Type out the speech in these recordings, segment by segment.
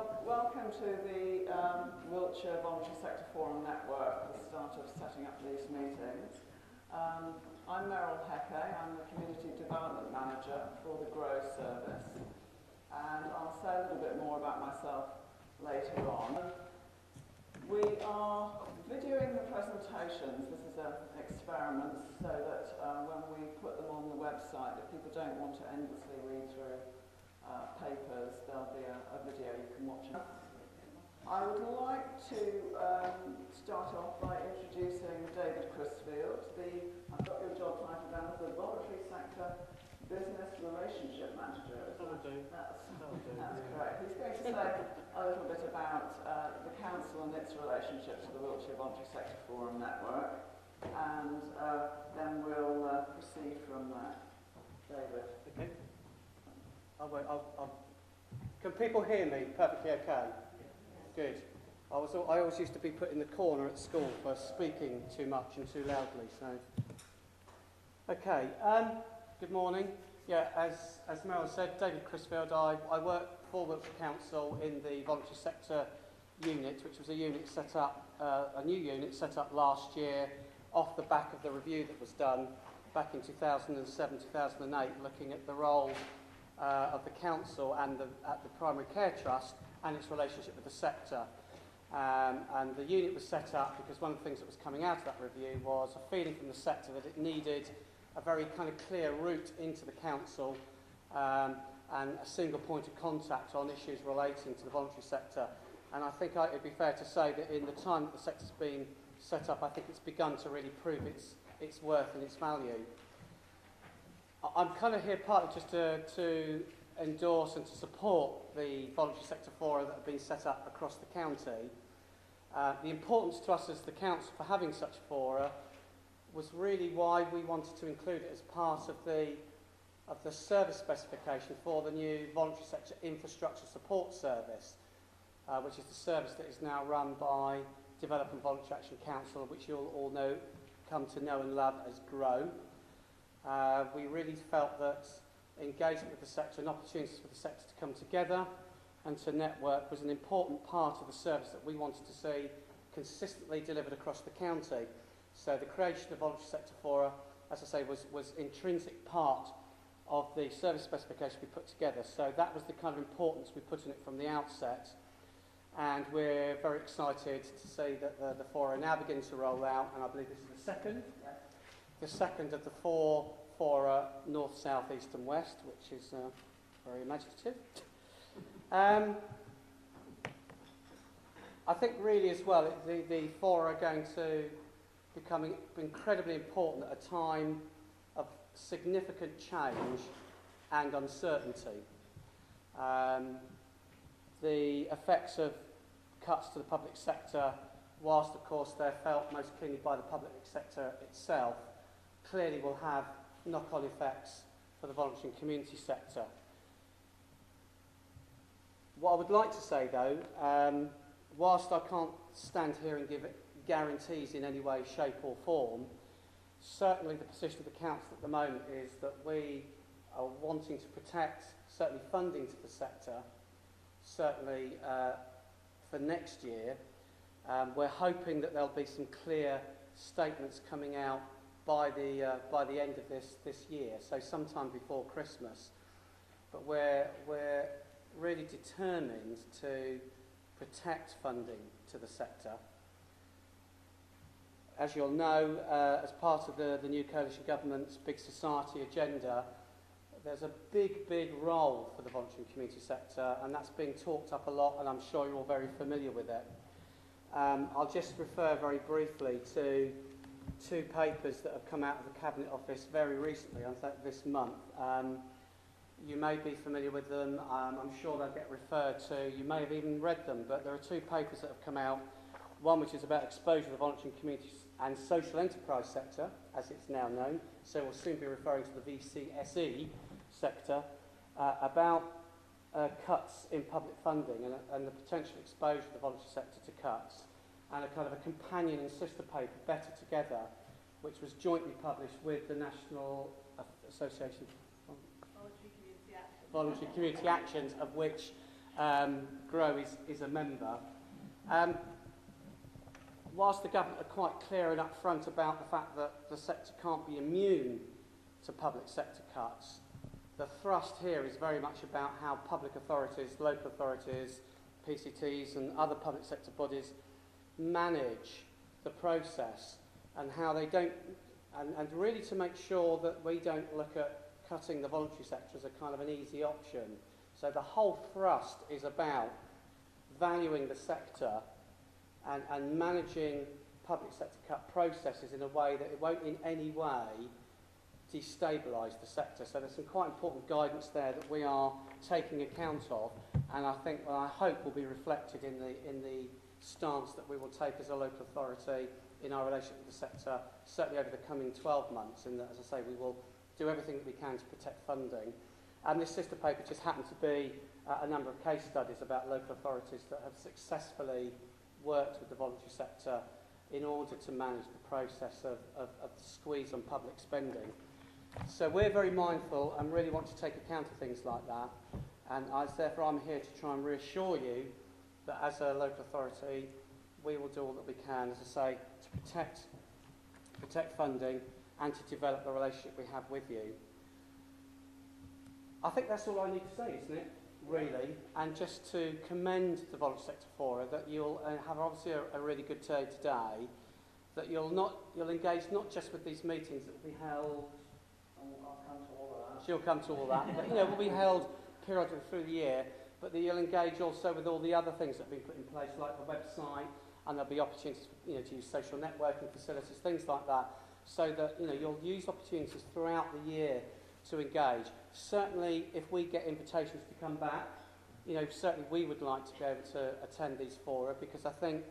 Well, welcome to the Wiltshire Voluntary Sector Forum Network, the start of setting up these meetings. I'm Meryl Hecke, I'm the Community Development Manager for the GROW service, and I'll say a little bit more about myself later on. We are videoing the presentations. This is an experiment so that when we put them on the website, if people don't want to endlessly read through papers, there'll be a video you can watch. I would like to start off by introducing David Crisfield. I've got your job title down as the Voluntary Sector Business Relationship Manager. That's correct. He's going to say a little bit about the Council and its relationship to the Wiltshire Voluntary Sector Forum Network, and then we'll proceed from there. David. Okay. Can people hear me perfectly okay? Good. I always used to be put in the corner at school for speaking too much and too loudly. So, okay. Good morning. Yeah, as Meryl said, David Crisfield. I work for Wiltshire Council in the voluntary sector unit, which was a unit set up, a new unit set up last year, off the back of the review that was done back in 2007-2008, looking at the role of the council and at the Primary Care Trust and its relationship with the sector. And the unit was set up because one of the things that was coming out of that review was a feeling from the sector that it needed a very kind of clear route into the council and a single point of contact on issues relating to the voluntary sector. And I think it'd be fair to say that in the time that the sector's been set up, I think it's begun to really prove its worth and its value. I'm kind of here partly just to endorse and to support the voluntary sector fora that have been set up across the county. The importance to us as the council for having such fora was really why we wanted to include it as part of the service specification for the new voluntary sector infrastructure support service, which is the service that is now run by Development Voluntary Action Council, which you'll all come to know and love as GROW. We really felt that engagement with the sector and opportunities for the sector to come together and to network was an important part of the service that we wanted to see consistently delivered across the county. So the creation of voluntary sector fora, as I say, was intrinsic part of the service specification we put together. So that was the kind of importance we put in it from the outset. And we're very excited to see that the fora now begins to roll out, and I believe this is the second. Yes. The second of the 4 fora, north, south, east and west, which is very imaginative. I think really as well, the fora are going to become incredibly important at a time of significant change and uncertainty. The effects of cuts to the public sector, whilst of course they're felt most keenly by the public sector itself, clearly will have knock-on effects for the voluntary and community sector. What I would like to say though, whilst I can't stand here and give guarantees in any way, shape or form, certainly the position of the council at the moment is that we are wanting to protect certainly funding to the sector, certainly for next year. We're hoping that there'll be some clear statements coming out by the end of this year, so sometime before Christmas. But we're really determined to protect funding to the sector. As you'll know, as part of the new coalition government's Big Society agenda, there's a big role for the voluntary and community sector, and that's being talked up a lot, and I'm sure you're all very familiar with it. I'll just refer very briefly to 2 papers that have come out of the Cabinet Office very recently, I think this month. You may be familiar with them, I'm sure they'll get referred to, you may have even read them, but there are 2 papers that have come out, one which is about exposure to the voluntary and community and social enterprise sector, as it's now known, so we'll soon be referring to the VCSE sector, about cuts in public funding and the potential exposure of the voluntary sector to cuts, and a kind of a companion and sister paper, Better Together, which was jointly published with the National Association of Voluntary Community Actions, of which Grow is a member. Whilst the government are quite clear and upfront about the fact that the sector can't be immune to public sector cuts, the thrust here is very much about how public authorities, local authorities, PCTs and other public sector bodies manage the process and how they don't, and really to make sure that we don't look at cutting the voluntary sector as a kind of an easy option. So the whole thrust is about valuing the sector and managing public sector cut processes in a way that it won't in any way destabilise the sector. So there's some quite important guidance there that we are taking account of, and I think, well, I hope will be reflected in the stance that we will take as a local authority in our relationship with the sector, certainly over the coming 12 months, in that, as I say, we will do everything that we can to protect funding. And this sister paper just happened to be a number of case studies about local authorities that have successfully worked with the voluntary sector in order to manage the process of the squeeze on public spending. So we're very mindful and really want to take account of things like that, and therefore I'm here to try and reassure you that as a local authority we will do all that we can, as I say, to protect funding and to develop the relationship we have with you. I think that's all I need to say, isn't it? Really, and just to commend the voluntary sector forum that you'll have obviously a really good day today, that you'll engage not just with these meetings that will be held. I'll come to all of that. She'll come to all that, but will be held periodically through the year, but that you'll engage also with all the other things that have been put in place, like the website, and there'll be opportunities, to use social networking facilities, things like that, so that you'll use opportunities throughout the year to engage. Certainly, if we get invitations to come back, certainly we would like to be able to attend these fora, because I think,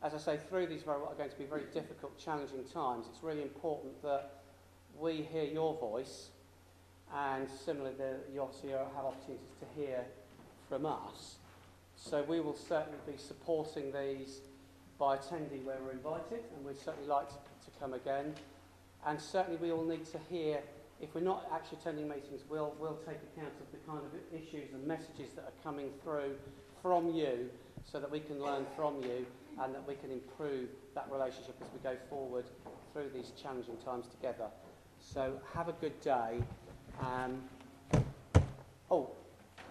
as I say, through these what are going to be very difficult, challenging times, it's really important that we hear your voice, and similarly, you obviously have opportunities to hear from us. So we will certainly be supporting these by attending where we're invited, and we'd certainly like to come again. And certainly we all need to hear. If we're not actually attending meetings, we'll take account of the kind of issues and messages that are coming through from you, so that we can learn from you and that we can improve that relationship as we go forward through these challenging times together. So have a good day. Oh,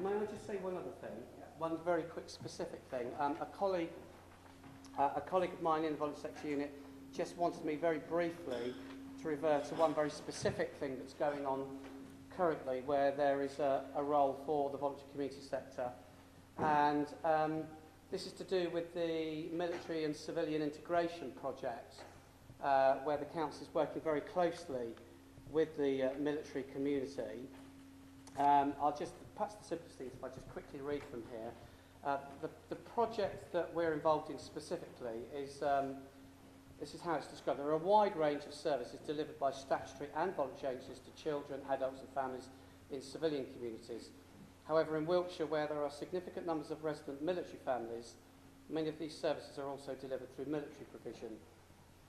may I just say one other thing? One very quick specific thing. A colleague of mine in the voluntary sector unit just wanted me very briefly to revert to one very specific thing that's going on currently, where there is a role for the voluntary community sector. And this is to do with the military and civilian integration project, where the council is working very closely with the military community. Perhaps the simplest thing, if I just quickly read from here. The project that we're involved in specifically is this is how it's described. There are a wide range of services delivered by statutory and voluntary agencies to children, adults and families in civilian communities. However, in Wiltshire, where there are significant numbers of resident military families, many of these services are also delivered through military provision.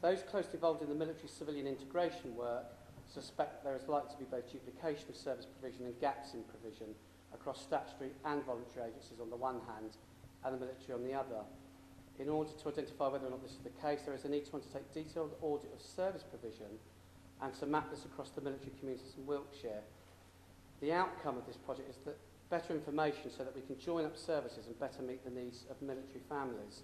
Those closely involved in the military-civilian integration work suspect there is likely to be both duplication of service provision and gaps in provision across statutory and voluntary agencies on the one hand and the military on the other. In order to identify whether or not this is the case, there is a need to undertake detailed audit of service provision and to map this across the military communities in Wiltshire. The outcome of this project is that better information so that we can join up services and better meet the needs of military families.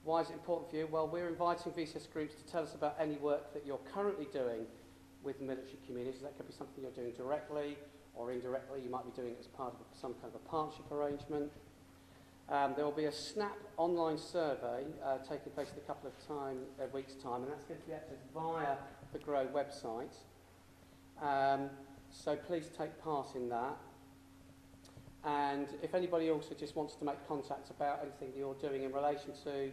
Why is it important for you? Well, we're inviting VCS groups to tell us about any work that you're currently doing with military communities. That could be something you're doing directly or indirectly. You might be doing it as part of some kind of a partnership arrangement. There will be a SNAP online survey taking place in a couple of weeks' time, and that's going to be accessed via the Grow website. So please take part in that. And if anybody also just wants to make contact about anything that you're doing in relation to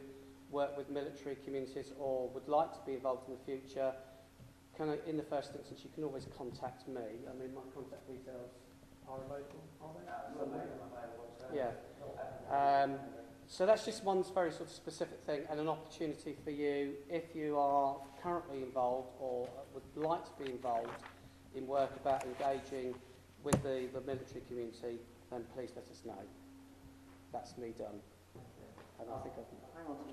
work with military communities or would like to be involved in the future, in the first instance, you can always contact me. I mean, my contact details are available, are they? Yeah. So that's just one very sort of specific thing and an opportunity for you, if you are currently involved or would like to be involved in work about engaging with the military community, then please let us know. that's me done. And I think I've... Hang on to my